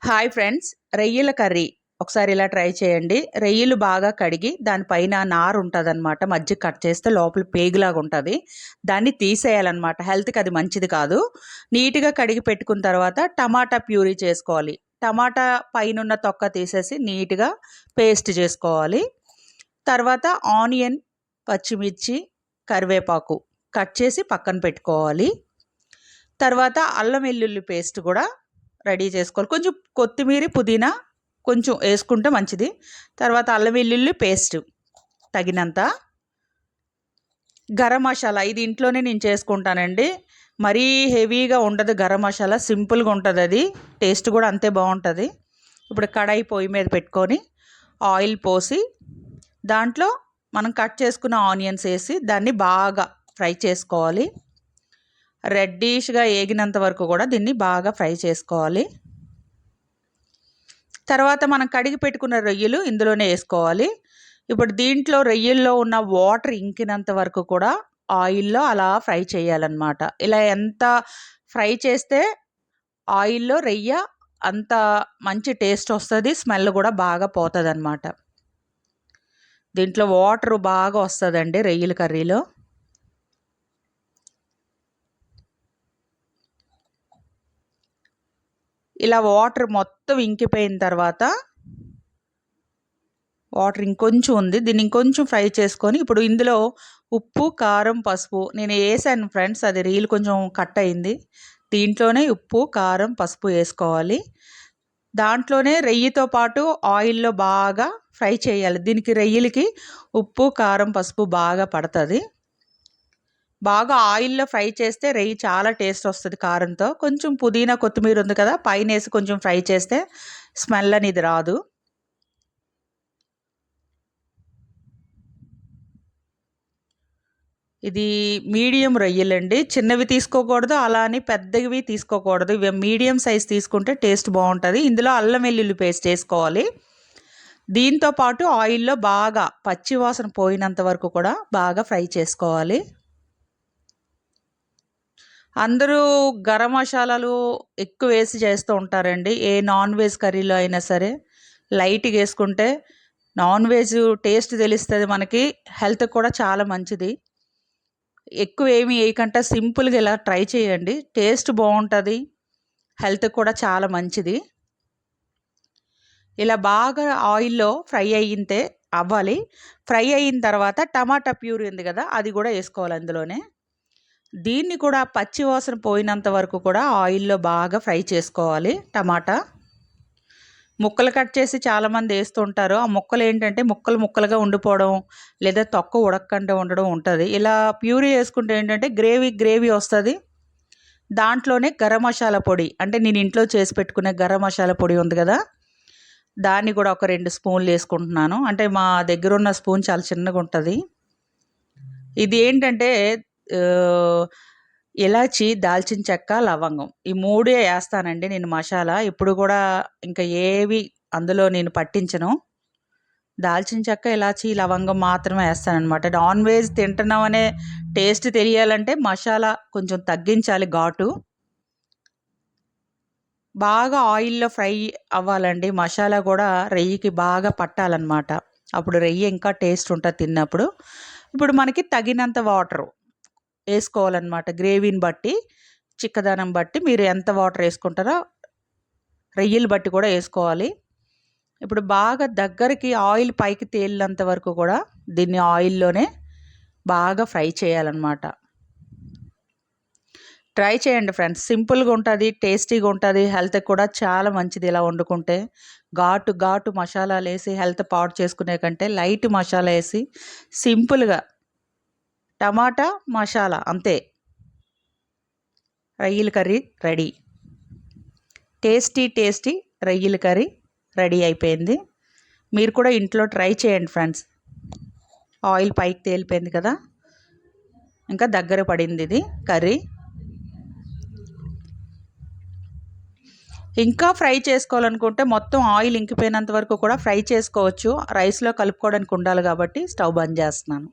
Hi friends, రొయ్యల curry ఒకసారి ఇలా ట్రై చేయండి. రొయ్యలు బాగా కడిగి దానిపైన నారు ఉంటుందన్నమాట, మధ్య కట్ చేస్తే లోపల పేగులాగా ఉంటుంది. దాన్ని తీసేయాలన్నమాట, హెల్త్కి అది మంచిది కాదు. నీట్గా కడిగి పెట్టుకున్న తర్వాత టమాటా ప్యూరీ చేసుకోవాలి. టమాటా పైన తొక్క తీసేసి నీట్గా పేస్ట్ చేసుకోవాలి. తర్వాత ఆనియన్, పచ్చిమిర్చి, కరివేపాకు కట్ చేసి పక్కన పెట్టుకోవాలి. తర్వాత అల్లం వెల్లుల్లి పేస్ట్ కూడా రెడీ చేసుకోవాలి. కొంచెం కొత్తిమీర, పుదీనా కొంచెం వేసుకుంటే మంచిది. తర్వాత అల్లం వెల్లుల్లి పేస్ట్ తగినంత. గరం మసాలా ఇది ఇంట్లోనే నేను చేసుకుంటానండి. మరీ హెవీగా ఉండదు గరం మసాలా, సింపుల్గా ఉంటుంది. అది టేస్ట్ కూడా అంతే బాగుంటుంది. ఇప్పుడు కడాయి పొయ్యి మీద పెట్టుకొని ఆయిల్ పోసి దాంట్లో మనం కట్ చేసుకున్న ఆనియన్స్ వేసి దాన్ని బాగా ఫ్రై చేసుకోవాలి. రెడ్డిష్గా ఏగినంత వరకు కూడా దీన్ని బాగా ఫ్రై చేసుకోవాలి. తర్వాత మనం కడిగి పెట్టుకున్న రొయ్యలు ఇందులోనే వేసుకోవాలి. ఇప్పుడు దీంట్లో రొయ్యల్లో ఉన్న వాటర్ ఇంకినంత వరకు కూడా ఆయిల్లో అలా ఫ్రై చేయాలన్నమాట. ఇలా ఎంత ఫ్రై చేస్తే ఆయిల్లో రొయ్య అంత మంచి టేస్ట్ వస్తుంది, స్మెల్ కూడా బాగా పోతుంది అన్నమాట. దీంట్లో వాటర్ బాగా వస్తుందండి రొయ్యల కర్రీలో. ఇలా వాటర్ మొత్తం ఇంకిపోయిన తర్వాత, వాటర్ ఇంకొంచెం ఉంది, దీన్ని ఇంకొంచెం ఫ్రై చేసుకొని ఇప్పుడు ఇందులో ఉప్పు, కారం, పసుపు నేను వేసాను ఫ్రెండ్స్. అది రీల్ కొంచెం కట్ అయింది. దీంట్లోనే ఉప్పు, కారం, పసుపు వేసుకోవాలి. దాంట్లోనే రొయ్యతో పాటు ఆయిల్లో బాగా ఫ్రై చేయాలి. దీనికి రొయ్యలకి ఉప్పు, కారం, పసుపు బాగా పడుతుంది. బాగా ఆయిల్లో ఫ్రై చేస్తే రొయ్య చాలా టేస్ట్ వస్తుంది కారంతో. కొంచెం పుదీనా, కొత్తిమీర ఉంది కదా, పైన వేసి కొంచెం ఫ్రై చేస్తే స్మెల్ అనేది రాదు. ఇది మీడియం రొయ్యలండి, చిన్నవి తీసుకోకూడదు, అలా అని పెద్దవి తీసుకోకూడదు. ఇవి మీడియం సైజ్ తీసుకుంటే టేస్ట్ బాగుంటుంది. ఇందులో అల్లం వెల్లుల్లి పేస్ట్ వేసుకోవాలి. దీంతో పాటు ఆయిల్లో బాగా పచ్చి వాసన పోయినంత వరకు కూడా బాగా ఫ్రై చేసుకోవాలి. అందరూ గరం మసాలాలు ఎక్కువ వేసి చేస్తూ ఉంటారండి. ఏ నాన్ వెజ్ కర్రీలో అయినా సరే లైట్గా వేసుకుంటే నాన్ వెజ్ టేస్ట్ తెలుస్తుంది మనకి, హెల్త్ కూడా చాలా మంచిది. ఎక్కువ ఏమి వేయకుండా సింపుల్గా ఇలా ట్రై చేయండి, టేస్ట్ బాగుంటుంది, హెల్త్ కూడా చాలా మంచిది. ఇలా బాగా ఆయిల్లో ఫ్రై అవ్వాలి. ఫ్రై అయిన తర్వాత టమాటా ప్యూరీ ఉంది కదా, అది కూడా వేసుకోవాలి అందులోనే. దీన్ని కూడా పచ్చి వాసన పోయినంత వరకు కూడా ఆయిల్లో బాగా ఫ్రై చేసుకోవాలి. టమాటా ముక్కలు కట్ చేసి చాలామంది వేస్తుంటారు. ఆ ముక్కలు ఏంటంటే ముక్కలు ముక్కలుగా ఉండిపోవడం, లేదా తొక్క ఉడకకుండా ఉండడం ఉంటుంది. ఇలా ప్యూరీ వేసుకుంటే ఏంటంటే గ్రేవీ వస్తుంది. దాంట్లోనే గరం మసాలా పొడి, అంటే నేను ఇంట్లో చేసి పెట్టుకునే గరం మసాలా పొడి ఉంది కదా, దాన్ని కూడా ఒక 2 స్పూన్లు వేసుకుంటున్నాను. అంటే మా దగ్గర ఉన్న స్పూన్ చాలా చిన్నగా ఉంటుంది. ఇది ఏంటంటే ఇలాచి, దాల్చిన చెక్క, లవంగం ఈ 3 వేస్తానండి నేను మసాలా. ఇప్పుడు కూడా ఇంకా ఏవి అందులో నేను పట్టించను. దాల్చిన చెక్క, ఇలాచి, లవంగం మాత్రమే వేస్తానన్నమాట. నాన్ వెజ్ తింటున్నామనే టేస్ట్ తెలియాలంటే మసాలా కొంచెం తగ్గించాలి ఘాటు. బాగా ఆయిల్లో ఫ్రై అవ్వాలండి. మసాలా కూడా రొయ్యకి బాగా పట్టాలన్నమాట. అప్పుడు రొయ్య ఇంకా టేస్ట్ ఉంటుంది తిన్నప్పుడు. ఇప్పుడు మనకి తగినంత వాటరు వేసుకోవాలన్నమాట. గ్రేవీని బట్టి, చిక్కదనం బట్టి మీరు ఎంత వాటర్ వేసుకుంటారో రొయ్యలు బట్టి కూడా వేసుకోవాలి. ఇప్పుడు బాగా దగ్గరికి ఆయిల్ పైకి తేలినంత వరకు కూడా దీన్ని ఆయిల్లోనే బాగా ఫ్రై చేయాలన్నమాట. ట్రై చేయండి ఫ్రెండ్స్, సింపుల్గా ఉంటుంది, టేస్టీగా ఉంటుంది, హెల్త్కి కూడా చాలా మంచిది. ఇలా వండుకుంటే ఘాటు మసాలాలు వేసి హెల్త్ పాడు చేసుకునే కంటే లైట్ మసాలా వేసి సింపుల్గా టమాటా మసాలా అంతే, రొయ్యల కర్రీ రెడీ. టేస్టీ రొయ్యల కర్రీ రెడీ అయిపోయింది. మీరు కూడా ఇంట్లో ట్రై చేయండి ఫ్రెండ్స్. ఆయిల్ పైకి తేలిపోయింది కదా, ఇంకా దగ్గర పడింది ఇది కర్రీ. ఇంకా ఫ్రై చేసుకోవాలనుకుంటే మొత్తం ఆయిల్ ఇంకిపోయినంత వరకు కూడా ఫ్రై చేసుకోవచ్చు. రైస్లో కలుపుకోవడానికి ఉండాలి కాబట్టి స్టవ్ బంద్ చేస్తున్నాను.